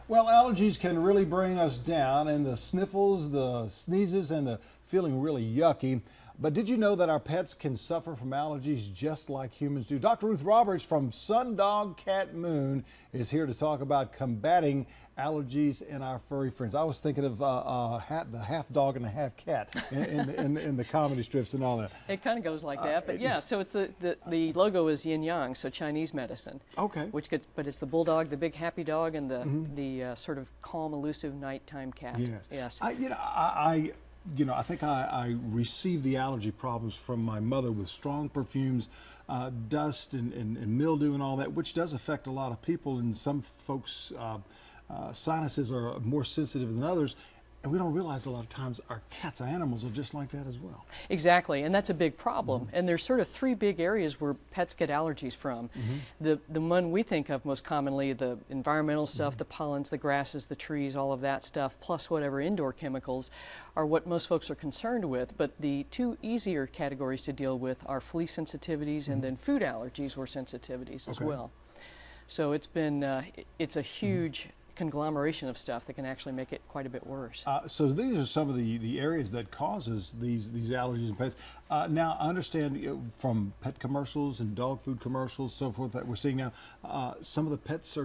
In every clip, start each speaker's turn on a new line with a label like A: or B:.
A: Well, allergies can really bring us down, and the sniffles, the sneezes, and the feeling really yucky. But did you know that our pets can suffer from allergies just like humans do? Dr. Ruth Roberts from Sundog Cat Moon is here to talk about combating allergies in our furry friends. I was thinking of the half dog and the half cat in the comedy strips and all that.
B: It kind of goes like that, but yeah. So it's the logo is yin yang, so Chinese medicine.
A: Okay.
B: But it's the bulldog, the big happy dog, and the sort of calm, elusive nighttime cat.
A: Yes. I think I received the allergy problems from my mother with strong perfumes, dust and mildew and all that, which does affect a lot of people, and some folks' sinuses are more sensitive than others. And we don't realize a lot of times our cats, our animals, are just like that as well.
B: Exactly, and that's a big problem. And there's sort of three big areas where pets get allergies from. The one we think of most commonly, the environmental stuff, the pollens, the grasses, the trees, all of that stuff, plus whatever indoor chemicals are what most folks are concerned with. But the two easier categories to deal with are flea sensitivities and then food allergies or sensitivities as well. So it's been, it's a huge conglomeration of stuff that can actually make it quite a bit worse.
A: So these are some of the areas that causes these allergies in pets. Now I understand from pet commercials and dog food commercials, so forth, that we're seeing now, some of the pets are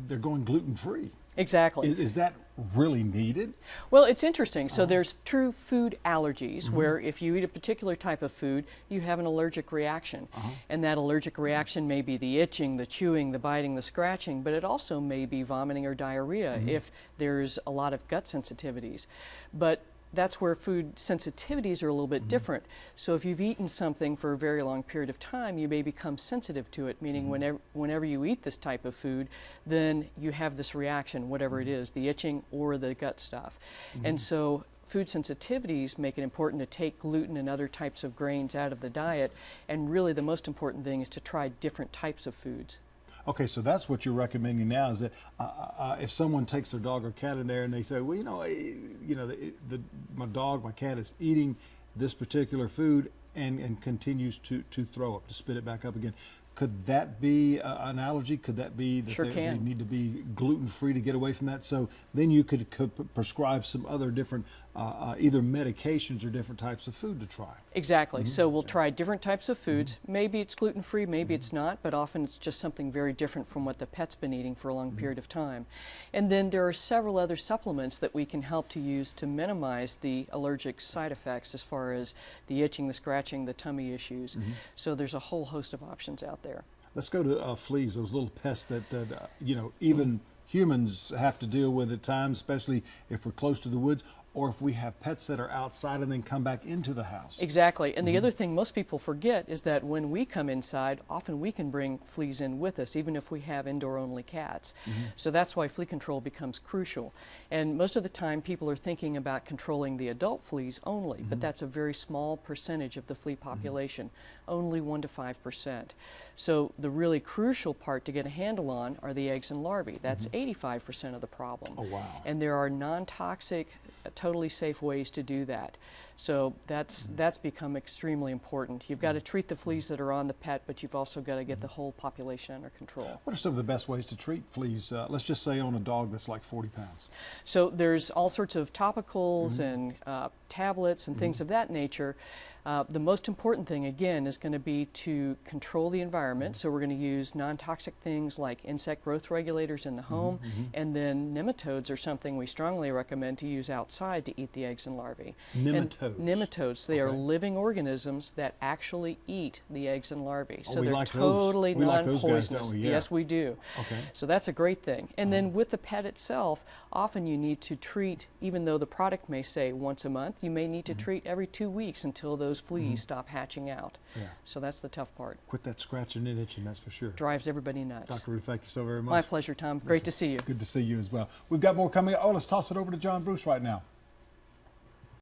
A: they're going gluten-free.
B: Exactly.
A: Is that really needed?
B: Well, it's interesting. So there's true food allergies where if you eat a particular type of food, you have an allergic reaction. And that allergic reaction may be the itching, the chewing, the biting, the scratching, but it also may be vomiting or diarrhea if there's a lot of gut sensitivities. But that's where food sensitivities are a little bit different. So if you've eaten something for a very long period of time, you may become sensitive to it, meaning whenever you eat this type of food, then you have this reaction, whatever it is, the itching or the gut stuff. And so food sensitivities make it important to take gluten and other types of grains out of the diet, and really the most important thing is to try different types of foods.
A: Okay, so that's what you're recommending now, is that if someone takes their dog or cat in there and they say, well, my dog, my cat is eating this particular food and continues to throw up, to spit it back up again. Could that be an allergy? Could that be that they need to be gluten-free to get away from that? So then you could prescribe some other different, either medications or different types of food to try.
B: Exactly. So we'll try different types of foods. Maybe it's gluten-free, maybe it's not, but often it's just something very different from what the pet's been eating for a long period of time. And then there are several other supplements that we can help to use to minimize the allergic side effects as far as the itching, the scratching, the tummy issues. So there's a whole host of options out there.
A: Let's go to fleas, those little pests that even humans have to deal with at times, especially if we're close to the woods, or if we have pets that are outside and then come back into the house.
B: Exactly. And the other thing most people forget is that when we come inside, often we can bring fleas in with us, even if we have indoor-only cats. So that's why flea control becomes crucial. And most of the time, people are thinking about controlling the adult fleas only, but that's a very small percentage of the flea population, only 1 to 5%. So the really crucial part to get a handle on are the eggs and larvae. That's 85% of the problem.
A: Oh, wow.
B: And there are non-toxic, totally safe ways to do that. So that's become extremely important. You've got to treat the fleas that are on the pet, but you've also got to get the whole population under control.
A: What are some of the best ways to treat fleas, let's just say on a dog that's like 40 pounds?
B: So there's all sorts of topicals and tablets and things of that nature. The most important thing, again, is going to be to control the environment. So we're going to use non-toxic things like insect growth regulators in the home, and then nematodes are something we strongly recommend to use outside to eat the eggs and larvae.
A: Nematodes?
B: Nematodes, they are living organisms that actually eat the eggs and larvae.
A: Oh,
B: so they're
A: like
B: totally
A: those. We like those
B: non-poisonous.
A: guys, don't we? Yeah.
B: Yes, we do.
A: Okay.
B: So that's a great thing. And then with the pet itself, often you need to treat, even though the product may say once a month, you may need to treat every 2 weeks until those fleas stop hatching out. So that's the tough part.
A: Quit that scratching and itching, that's for sure.
B: Drives everybody nuts.
A: Dr. Ruth, thank you so very much.
B: My pleasure, Tom. Great to see you.
A: Good to see you as well. We've got more coming. Oh, let's toss it over to John Bruce right now.